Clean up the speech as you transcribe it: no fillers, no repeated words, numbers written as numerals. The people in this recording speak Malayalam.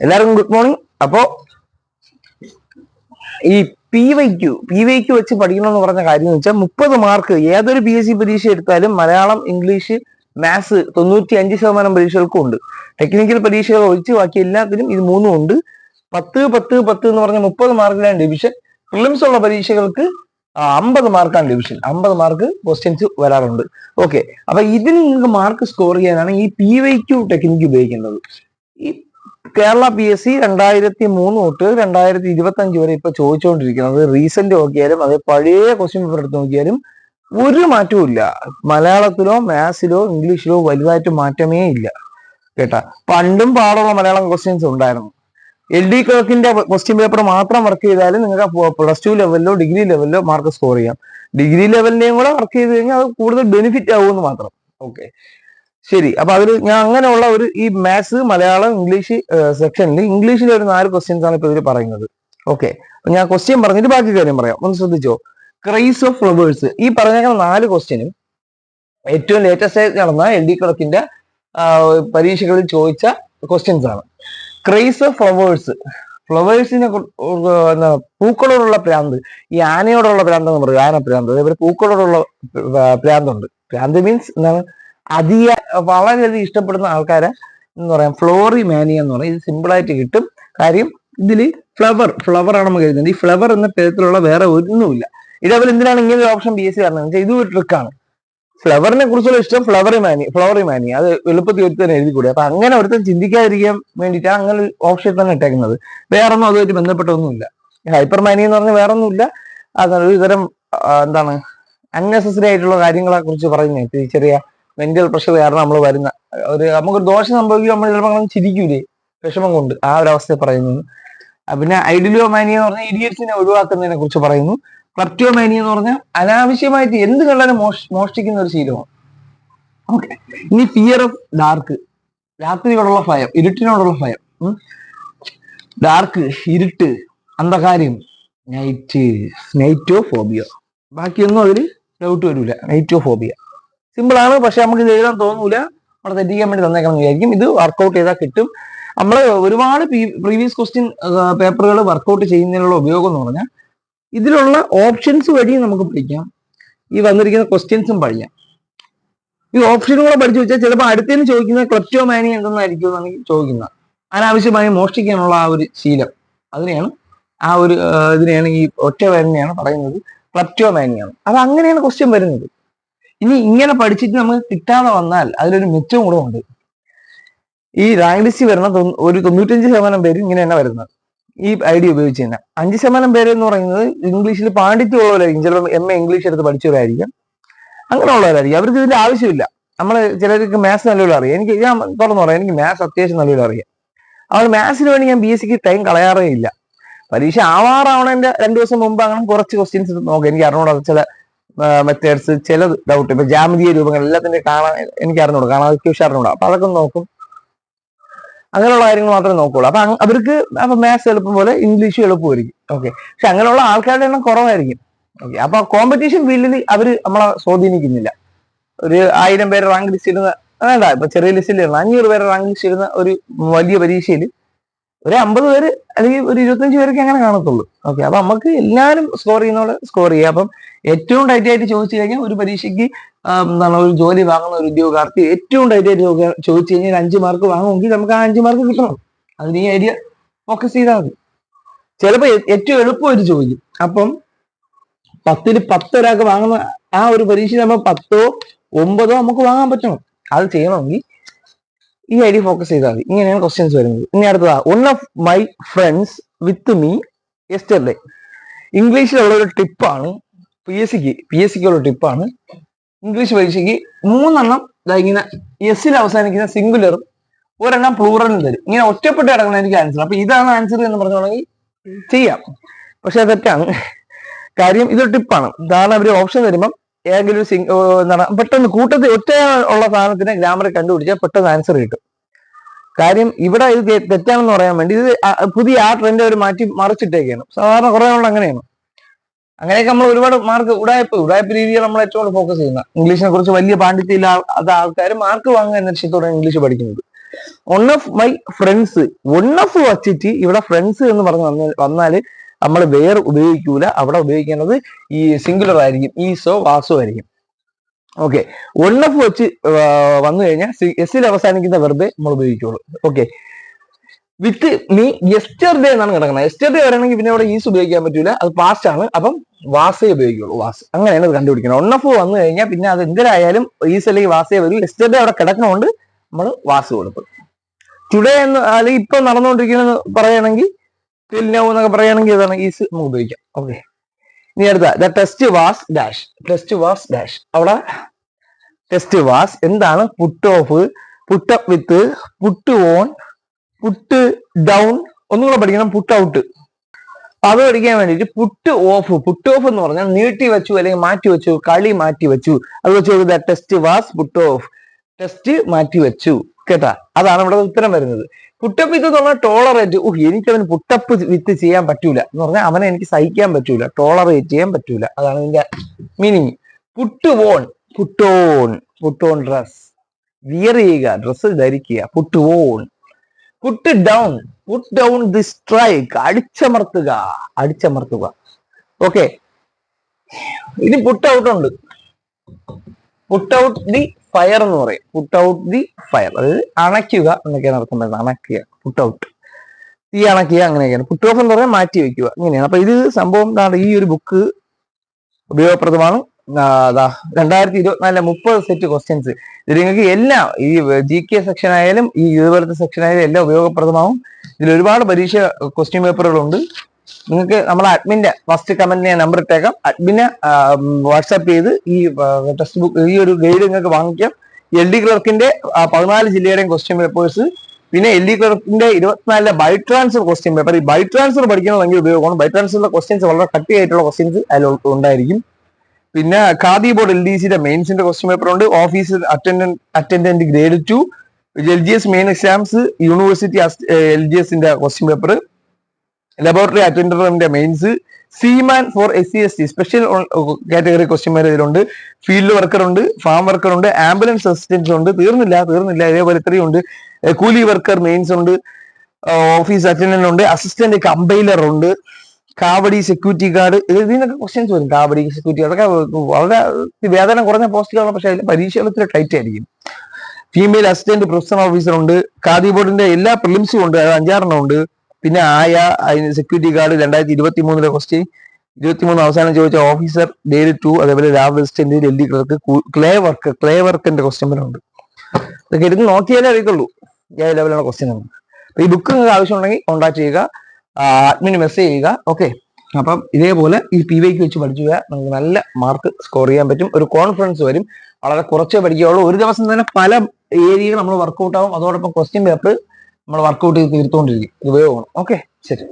എല്ലാവർക്കും ഗുഡ് മോർണിംഗ്. അപ്പോ ഈ പി വൈ ക്യു വെച്ച് പഠിക്കണമെന്ന് പറഞ്ഞ കാര്യം എന്ന് വെച്ചാൽ 30 മാർക്ക് ഏതൊരു PSC പരീക്ഷ എടുത്താലും മലയാളം, ഇംഗ്ലീഷ്, മാത്സ് 95% പരീക്ഷകൾക്കും ഉണ്ട്. ടെക്നിക്കൽ പരീക്ഷകൾ ഒഴിച്ച് ബാക്കി എല്ലാത്തിനും ഇത് മൂന്നും ഉണ്ട്. 10 10 10 എന്ന് പറഞ്ഞ 30 മാർക്കിലാണ് ഡിവിഷൻ. പ്രിലിംസ് ഉള്ള പരീക്ഷകൾക്ക് 50 മാർക്കാണ് ഡിവിഷൻ. 50 മാർക്ക് ക്വസ്റ്റ്യൻസ് വരാറുണ്ട്. ഓക്കെ, അപ്പൊ ഇതിന് നിങ്ങൾക്ക് മാർക്ക് സ്കോർ ചെയ്യാനാണ് ഈ PYQ ടെക്നിക്ക് ഉപയോഗിക്കുന്നത്. ഈ കേരള PSC 2003 തൊട്ട് 2025 വരെ ഇപ്പൊ ചോദിച്ചുകൊണ്ടിരിക്കുന്നത് റീസെന്റ് നോക്കിയാലും അത് പഴയ ക്വസ്റ്റ്യൻ പേപ്പർ എടുത്ത് നോക്കിയാലും ഒരു മാറ്റവും ഇല്ല. മലയാളത്തിലോ മാത്സിലോ ഇംഗ്ലീഷിലോ വലുതായിട്ട് മാറ്റമേ ഇല്ല കേട്ടാ. പണ്ടും പാടുള്ള മലയാളം ക്വസ്റ്റ്യൻസ് ഉണ്ടായിരുന്നു. LD ക്ലർക്കിന്റെ ക്വസ്റ്റ്യൻ പേപ്പർ മാത്രം വർക്ക് ചെയ്താലും നിങ്ങൾക്ക് +2 ലെവലിലോ ഡിഗ്രി ലെവലിലോ മാർക്ക് സ്കോർ ചെയ്യാം. ഡിഗ്രി ലെവലിന്റെയും കൂടെ വർക്ക് ചെയ്ത് കഴിഞ്ഞാൽ അത് കൂടുതൽ ബെനിഫിറ്റ് ആവുമെന്ന് മാത്രം. ഓക്കെ, ശരി. അപ്പൊ അതിൽ ഞാൻ അങ്ങനെയുള്ള ഈ മാത്സ്, മലയാളം, ഇംഗ്ലീഷ് സെക്ഷനിൽ ഇംഗ്ലീഷിൽ ഒരു 4 ക്വസ്റ്റ്യൻസ് ആണ് ഇപ്പൊ ഇതിൽ പറയുന്നത്. ഓക്കെ, അപ്പൊ ഞാൻ ക്വസ്റ്റ്യൻ പറഞ്ഞിട്ട് ബാക്കി കാര്യം പറയാം. ഒന്ന് ശ്രദ്ധിച്ചോ. ക്രൈസ് ഓഫ് ഫ്ലവേഴ്സ്, ഈ പറഞ്ഞ 4 ക്വസ്റ്റ്യനും ഏറ്റവും ലേറ്റസ്റ്റ് ആയിട്ട് നടന്ന LD ക്ലർക്കിന്റെ പരീക്ഷകളിൽ ചോദിച്ച ക്വസ്റ്റ്യൻസ് ആണ്. ക്രൈസ് ഓഫ് ഫ്ലവേഴ്സിനെ പൂക്കളോടുള്ള പ്രാന്ത്, ഈ ആനയോടുള്ള പ്രാന്ത് എന്ന് പറയും, ആന പ്രാന്ത്. അതേപോലെ പൂക്കളോടുള്ള പ്രാന്തുണ്ട്. പ്രാന്ത് മീൻസ് എന്താണ്, വളരെയധികം ഇഷ്ടപ്പെടുന്ന ആൾക്കാരെ എന്ന് പറയാം ഫ്ലോറി മാനിയ എന്ന് പറയും. ഇത് സിമ്പിൾ ആയിട്ട് കിട്ടും. കാര്യം ഇതിൽ ഫ്ലവർ ആണ് നമുക്ക് എഴുതുന്നത്. ഈ ഫ്ലവർ എന്ന പേരത്തിലുള്ള വേറെ ഒന്നുമില്ല. ഇതേപോലെ എന്തിനാണ് ഇങ്ങനെ ഒരു ഓപ്ഷൻ PSC പറഞ്ഞത്? ഇതും ഒരു ട്രിക്കാണ്. ഫ്ലവറിനെ കുറിച്ചുള്ള ഇഷ്ടം ഫ്ലോറി മാനി, അത് എളുപ്പത്തിൽ ഒരുത്തൻ എഴുതിക്കൂടി. അപ്പൊ അങ്ങനെ ഒരുത്തൻ ചിന്തിക്കാതിരിക്കാൻ വേണ്ടിയിട്ടാണ് അങ്ങനെ ഒരു ഓപ്ഷൻ തന്നെ ഇട്ടേക്കുന്നത്. വേറൊന്നും അതുമായിട്ട് ബന്ധപ്പെട്ടൊന്നുമില്ല. ഹൈപ്പർ മാനി എന്ന് പറഞ്ഞാൽ വേറെ ഒന്നുമില്ല, അതൊരു തരം എന്താണ് അൺനെസസറി ആയിട്ടുള്ള കാര്യങ്ങളെ കുറിച്ച് പറയുന്നത്. ചെറിയ മെന്റൽ പ്രഷർ കാരണം നമ്മൾ വരുന്ന നമുക്കൊരു ദോഷം സംഭവിക്കും, നമ്മൾ ചിലപ്പോൾ ചിരിക്കൂലേ വിഷമം കൊണ്ട്, ആ ഒരു അവസ്ഥയെ പറയുന്നു. പിന്നെ ഐഡിയോ മാനിയ എന്ന് പറഞ്ഞാൽ ഇഡിയറ്റ്സിനെ ഒഴിവാക്കുന്നതിനെ കുറിച്ച് പറയുന്നു. ക്ലർട്ടിയോമാനിയ എന്ന് പറഞ്ഞാൽ അനാവശ്യമായിട്ട് എന്ത് കണ്ടാലും മോഷ്ടിക്കുന്ന ഒരു ശീലമാണ്. ഓക്കെ, ഇനി ഫിയർ ഓഫ് ഡാർക്ക്, രാത്രിയോടുള്ള ഭയം, ഇരുട്ടിനോടുള്ള ഭയം. ഡാർക്ക്, ഇരുട്ട്, അന്ധകാരം, നൈറ്റോഫോബിയ. ബാക്കിയൊന്നും അതിൽ ഡൗട്ട് വരില്ല. നൈറ്റോഫോബിയ സിമ്പിൾ ആണ്, പക്ഷെ നമുക്ക് ഇത് എഴുതാൻ തോന്നൂല. നമ്മളെ തെറ്റിക്കാൻ വേണ്ടി തന്നേക്കണം എന്ന് വിചാരിക്കും. ഇത് വർക്കൗട്ട് ചെയ്താൽ കിട്ടും. നമ്മൾ ഒരുപാട് പ്രീവിയസ് ക്വസ്റ്റ്യൻ പേപ്പറുകൾ വർക്കൗട്ട് ചെയ്യുന്നതിനുള്ള ഉപയോഗം എന്ന് പറഞ്ഞാൽ ഇതിലുള്ള ഓപ്ഷൻസ് വഴി നമുക്ക് പഠിക്കാം, ഈ വന്നിരിക്കുന്ന ക്വസ്റ്റ്യൻസും പഠിക്കാം. ഈ ഓപ്ഷനും കൂടെ പഠിച്ചു വെച്ചാൽ ചിലപ്പോൾ അടുത്തതിന് ചോദിക്കുന്നത് ക്ലെപ്റ്റോമാനി എന്തെന്നായിരിക്കും എന്നാണ് ചോദിക്കുന്നത്. അനാവശ്യമായി മോഷ്ടിക്കാനുള്ള ആ ഒരു ശീലം, അതിനെയാണ് ഇതിനെയാണ് ഈ ഒറ്റ പേരിനെയാണ് പറയുന്നത് ക്ലെപ്റ്റോമാനിയാണ്. അത് അങ്ങനെയാണ് ക്വസ്റ്റ്യൻ വരുന്നത്. ഇനി ഇങ്ങനെ പഠിച്ചിട്ട് നമുക്ക് കിട്ടാതെ വന്നാൽ അതിലൊരു മെച്ചവും കൂടെ ഉണ്ട്. ഈ റാങ്ക് ലിസ്റ്റ് വരുന്ന ഒരു 95% പേര് ഇങ്ങനെ തന്നെ വരുന്നത് ഈ ഐഡിയ ഉപയോഗിച്ച് തന്നെ. 5% പേര് എന്ന് പറയുന്നത് ഇംഗ്ലീഷിൽ പാണ്ഡിത്യമുള്ളവരായിരിക്കും. ചിലപ്പോൾ MA ഇംഗ്ലീഷ് എടുത്ത് പഠിച്ചവരായിരിക്കും, അങ്ങനെയുള്ളവരായിരിക്കും. അവർക്ക് ഇതിന്റെ ആവശ്യമില്ല. ചിലർക്ക് മാത്സ് നല്ലപോലെ അറിയാം. ഞാൻ തുറന്നു പറയാം, എനിക്ക് മാത്സ് അത്യാവശ്യം നല്ലപോലെ അറിയാം. അതുകൊണ്ട് മാത്സിന് വേണ്ടി ഞാൻ PSCക്ക് ടൈം കളയാറേ ഇല്ല. പരീക്ഷ ആവാറാവണതിന്റെ 2 ദിവസം മുമ്പ് അങ്ങനെ കുറച്ച് ക്വസ്റ്റ്യൻസ് നോക്കാം. എനിക്ക് അറിഞ്ഞൂടാ ചില മെത്തേഡ്സ്, ചില ഡൗട്ട്. ഇപ്പൊ ജാമിതീയ രൂപങ്ങൾ എല്ലാത്തിന്റെ കാണാൻ എനിക്ക് അറിഞ്ഞൂടാ, കാണാതെ ഉഷാറിനൂടാ. അപ്പൊ അതൊക്കെ നോക്കും. അങ്ങനെയുള്ള കാര്യങ്ങൾ മാത്രമേ നോക്കുള്ളൂ. അപ്പൊ അവർക്ക് മാത്സ് എളുപ്പം പോലെ ഇംഗ്ലീഷും എളുപ്പമായിരിക്കും. ഓക്കെ, പക്ഷെ അങ്ങനെയുള്ള ആൾക്കാരുടെ എണ്ണം കുറവായിരിക്കും. ഓക്കെ, അപ്പൊ കോമ്പറ്റീഷൻ ഫീൽഡിൽ അവര് നമ്മളെ സ്വാധീനിക്കുന്നില്ല. ഒരു 1000 പേര് റാങ്ക് ലിസ്റ്റ് ഇടുന്ന വേണ്ട, ഇപ്പൊ ചെറിയ ലിസ്റ്റിൽ 500 പേര് റാങ്ക് ലിസ്റ്റ് ഇടുന്ന ഒരു വലിയ പരീക്ഷയിൽ ഒരു 50 പേര് അല്ലെങ്കിൽ ഒരു 25 പേരൊക്കെ അങ്ങനെ കാണത്തുള്ളൂ. ഓക്കെ, അപ്പൊ നമുക്ക് എല്ലാവരും സ്കോർ ചെയ്യുന്ന പോലെ സ്കോർ ചെയ്യാം. അപ്പം ഏറ്റവും ടൈറ്റ് ആയിട്ട് ചോദിച്ചു കഴിഞ്ഞാൽ ഒരു പരീക്ഷയ്ക്ക് ഒരു ജോലി വാങ്ങുന്ന ഒരു ഉദ്യോഗാർത്ഥി ഏറ്റവും ടൈറ്റ് ആയിട്ട് ചോദിച്ചു കഴിഞ്ഞാൽ 5 മാർക്ക് വാങ്ങുമെങ്കിൽ നമുക്ക് ആ 5 മാർക്ക് കിട്ടണം. അതിന് ഈ ഐഡിയ ഫോക്കസ് ചെയ്താൽ മതി. ചിലപ്പോൾ ഏറ്റവും എളുപ്പമായിട്ട് ചോദിക്കും. അപ്പം 10ൽ 10 ഒരാൾക്ക് വാങ്ങുന്ന ആ ഒരു പരീക്ഷ നമ്മൾ 10ഓ 9ഓ നമുക്ക് വാങ്ങാൻ പറ്റണം. അത് ചെയ്യണമെങ്കിൽ ഈ ഐഡിയ ഫോക്കസ് ചെയ്താൽ മതി. ഇങ്ങനെയാണ് ക്വസ്റ്റ്യൻസ് വരുന്നത്. ഇനി അടുത്തതാ, one of my friends with me yesterday. ഇംഗ്ലീഷിലുള്ള ഒരു ടിപ്പാണ്, PSCക്കുള്ള ടിപ്പാണ്. ഇംഗ്ലീഷ് പരീക്ഷയ്ക്ക് 3 എണ്ണം ഇങ്ങനെ എസ്സിൽ അവസാനിക്കുന്ന സിംഗുലറും 1 എണ്ണം പ്ലൂറലും തരും. ഇങ്ങനെ ഒറ്റപ്പെട്ട് കിടക്കുന്ന എനിക്ക് ആൻസർ. അപ്പൊ ഇതാണ് ആൻസർ എന്ന് പറഞ്ഞോണെങ്കിൽ ചെയ്യാം, പക്ഷെ അത് തെറ്റാണ്. കാര്യം ഇതൊരു ടിപ്പാണ്. കാരണം അവർ ഓപ്ഷൻ തരുമ്പം ഏതെങ്കിലും എന്താണ് പെട്ടെന്ന് കൂട്ടത്തിൽ ഒറ്റ ഉള്ള സാധനത്തിന് ഗ്രാമർ കണ്ടുപിടിച്ചാൽ പെട്ടെന്ന് ആൻസർ കിട്ടും. കാര്യം ഇവിടെ ഇത് തെറ്റാണെന്ന് പറയാൻ വേണ്ടി ഇത് പുതിയ ആ ട്രെൻഡ് അവർ മറിച്ചിട്ടേക്കാണ്. സാധാരണ കുറെ ഉള്ള അങ്ങനെയാണ്. അങ്ങനെയൊക്കെ നമ്മൾ ഒരുപാട് മാർക്ക് ഉടായ്പ രീതിയിൽ നമ്മൾ ഏറ്റവും കൂടുതൽ ഫോക്കസ് ചെയ്യുന്ന ഇംഗ്ലീഷിനെ കുറിച്ച് വലിയ പാണ്ഡിത്യമില്ല ആൾക്കാർ മാർക്ക് വാങ്ങുക എന്ന ലക്ഷ്യത്തോടെ ഇംഗ്ലീഷ് പഠിക്കുന്നത്. One of my friends, one of വച്ചിട്ട് ഇവിടെ ഫ്രണ്ട്സ് എന്ന് പറഞ്ഞ് വന്നാല് നമ്മൾ വേർ ഉപയോഗിക്കൂല. അവിടെ ഉപയോഗിക്കുന്നത് ഈ സിംഗുലർ ആയിരിക്കും, ഈസോ വാസോ ആയിരിക്കും. ഓക്കെ, വൺ ഓഫ് വെച്ച് വന്നു കഴിഞ്ഞാൽ എസിൽ അവസാനിക്കുന്ന വെറുതെ നമ്മൾ ഉപയോഗിക്കുള്ളൂ. ഓക്കെ, വിത്ത് മീ യെസ്റ്റർഡേ എന്നാണ് കിടക്കുന്നത്. യെസ്റ്റർഡേ വരണമെങ്കിൽ പിന്നെ ഇവിടെ ഈസ് ഉപയോഗിക്കാൻ പറ്റൂല, അത് പാസ്റ്റ് ആണ്. അപ്പം വാസേ ഉപയോഗിക്കുള്ളൂ, വാസ്. അങ്ങനെയാണ് ഇത് കണ്ടുപിടിക്കുന്നത്. വൺ ഓഫ് വന്നു കഴിഞ്ഞാൽ പിന്നെ അത് എന്തിനായാലും ഈസ് അല്ലെങ്കിൽ വാസേ വരും. യെസ്റ്റർഡേ അവിടെ കിടക്കണോണ്ട് നമ്മൾ വാസ് കൊടുക്കും. ടുഡേ എന്ന് അല്ലെങ്കിൽ ഇപ്പൊ നടന്നുകൊണ്ടിരിക്കുന്നത് പറയുകയാണെങ്കിൽ ടിൽ നൗ എന്നൊക്കെ പറയുകയാണെങ്കിൽ ഇതാണ് ഈസ് നമുക്ക് ഉപയോഗിക്കാം. ഓക്കെ, ഇനി അടുത്ത the test was dash. Test was dash. അവിടെ ടെസ്റ്റ് വാസ് എന്താണ്? Put off, put up with, puttu on, put down. ഒന്നുകൂടെ പഠിക്കണം, പുട്ട് ഔട്ട്. അത് പഠിക്കാൻ വേണ്ടിയിട്ട് പുട്ട് ഓഫ്. പുട്ട് ഓഫ് എന്ന് പറഞ്ഞാൽ നീട്ടി വെച്ചു അല്ലെങ്കിൽ മാറ്റി വെച്ചു, കളി മാറ്റി വെച്ചു. അത് വെച്ച് the test was put off. Test മാറ്റി വെച്ചു. കേട്ടാ, അതാണ് ഇവിടെ ഉത്തരം വരുന്നത്. പുട്ടപ്പ് വിത്ത് എന്ന് പറഞ്ഞാൽ ടോളറേറ്റ്. എനിക്ക് അവന് പുട്ടപ്പ് വിത്ത് ചെയ്യാൻ പറ്റൂല എന്ന് പറഞ്ഞാൽ അവനെ എനിക്ക് സഹിക്കാൻ പറ്റൂല, ടോളറേറ്റ് ചെയ്യാൻ പറ്റൂല. അതാണ് ഇതിന്റെ meaning. Put on, put on, put on dress. Wear ചെയ്യുക, ഡ്രസ്സ് ധരിക്കുക. Put on. Put down, put down the strike. അടിച്ചമർത്തുക, അടിച്ചമർത്തുക. ഓക്കെ, ഇനി പുട്ട് ഔട്ട് ഉണ്ട്. പുട്ട് ഔട്ട് ദി ഫയർ എന്ന് പറയും. പുട്ട് ഔട്ട് ദി ഫയർ, അതായത് അണയ്ക്കുക എന്നൊക്കെയാണ് അർത്ഥം വരുന്നത്. അണയ്ക്കുക, പുട്ട് ഔട്ട്. തീ അണയ്ക്കുക, അങ്ങനെയൊക്കെയാണ്. പുട്ട് ഓഫ് എന്ന് പറഞ്ഞാൽ മാറ്റി വെക്കുക, ഇങ്ങനെയാണ്. അപ്പൊ ഇത് സംഭവം ഈ ഒരു ബുക്ക് ഉപയോഗപ്രദമാണ്. 2024 30 സെറ്റ് ക്വസ്റ്റ്യൻസ്. ഇത് നിങ്ങൾക്ക് എല്ലാം ഈ GK സെക്ഷൻ ആയാലും ഈ ഇതുപോലത്തെ സെക്ഷൻ ആയാലും എല്ലാം ഉപയോഗപ്രദമാവും. ഇതിൽ ഒരുപാട് പരീക്ഷ ക്വസ്റ്റ്യൻ പേപ്പറുകളുണ്ട്. നിങ്ങൾക്ക് നമ്മളെ അഡ്മിന്റെ ഫസ്റ്റ് കമന്റ് ഞാൻ നമ്പർ ഇട്ടേക്കാം. അഡ്മിനെ വാട്സാപ്പ് ചെയ്ത് ഈ ടെക്സ്റ്റ് ബുക്ക്, ഈ ഒരു ഗൈഡ് നിങ്ങൾക്ക് വാങ്ങിക്കാം. LD ക്ലർക്കിന്റെ 14 ജില്ലയുടെയും ക്വസ്റ്റ്യൻ പേപ്പേഴ്സ്, പിന്നെ LD ക്ലർക്കിന്റെ 24 ബൈ ട്രാൻസ്ഫർ ക്വസ്റ്റ്യൻ പേപ്പർ. ഈ ബൈ ട്രാൻസ്ഫർ പഠിക്കുന്നത് ഭയങ്കര ഉപയോഗമാണ്. ബൈ ട്രാൻസ്ഫറിലെ ക്വസ്റ്റ്യൻസ് വളരെ കട്ടിയായിട്ടുള്ള ക്വസ്റ്റ്യൻസ് അതിൽ ഉണ്ടായിരിക്കും. പിന്നെ ഖാദി ബോർഡ് LDCയുടെ മെയിൻസിന്റെ ക്വസ്റ്റ്യൻ പേപ്പർ ഉണ്ട്. Office attendant grade 2, LGS main exams, university LGSന്റെ ക്വസ്റ്റ്യൻ പേപ്പർ, ലബോറട്ടറി അറ്റൻഡറിന്റെ mains, seaman for SC/ST special category question paper ഇതിലുണ്ട്. ഫീൽഡ് വർക്കർ ഉണ്ട്, ഫാം വർക്കർ ഉണ്ട്, ആംബുലൻസ് അസിസ്റ്റൻസ് ഉണ്ട്. തീർന്നില്ല, ഇതേപോലെ ഇത്രയും ഉണ്ട്. കൂലി വർക്കർ മെയിൻസ് ഉണ്ട്, ഓഫീസ് അറ്റൻഡന്റ് ഉണ്ട്, അസിസ്റ്റന്റ് കമ്പൈലർ ഉണ്ട്, കാവടി സെക്യൂരിറ്റി ഗാർഡ്. ഇതിനൊക്കെ ക്വസ്റ്റ്യൻസ് വരും. കാവടി സെക്യൂരിറ്റി അതൊക്കെ വളരെ വേതനം കുറഞ്ഞ പോസ്റ്റുകളാണ്, പക്ഷെ അതിൽ പരീക്ഷകളത്തിൽ ടൈറ്റ് ആയിരിക്കും. ഫീമെയിൽ അസിസ്റ്റന്റ് പ്രൊഫഷണൽ ഓഫീസർ ഉണ്ട്. ഖാദി ബോർഡിന്റെ എല്ലാ പ്രിലിംസും ഉണ്ട്, അത് 5-6 ഉണ്ട്. പിന്നെ അതിന് സെക്യൂരിറ്റി ഗാർഡ് 2023 ക്വസ്റ്റ്യൻ, 23 അവസാനം ചോദിച്ച ഓഫീസർ ഗ്രേഡ് 2, അതേപോലെ lab assistant, LD clerk, clay വർക്കിന്റെ ക്വസ്റ്റ്യൻ ഉണ്ട്. ഇതൊക്കെ എടുത്ത് നോക്കിയാലേ അറിയത്തുള്ളൂ ഏത് ലെവലുള്ള ക്വസ്റ്റ്യൻ ആണ്. അപ്പൊ ഈ ബുക്ക് നിങ്ങൾക്ക് ആവശ്യമുണ്ടെങ്കിൽ കോൺടാക്ട് ചെയ്യുക, അഡ്മിന് മെസ്സേജ് ചെയ്യുക. ഓക്കെ, അപ്പം ഇതേപോലെ ഈ PYQ വെച്ച് പഠിച്ചു പോയാൽ നമുക്ക് നല്ല മാർക്ക് സ്കോർ ചെയ്യാൻ പറ്റും. ഒരു കോൺഫിഡൻസ് വരും. വളരെ കുറച്ചേ പഠിക്കുകയുള്ളൂ. ഒരു ദിവസം തന്നെ പല ഏരിയകൾ നമ്മൾ വർക്ക്ഔട്ട് ആവും. അതോടൊപ്പം ക്വസ്റ്റ്യൻ പേപ്പർ നമ്മൾ വർക്ക്ഔട്ട് ചെയ്ത് തീർത്തുകൊണ്ടിരിക്കും. ഇത് ഉപയോഗമാണ്. ഓക്കെ, ശരി.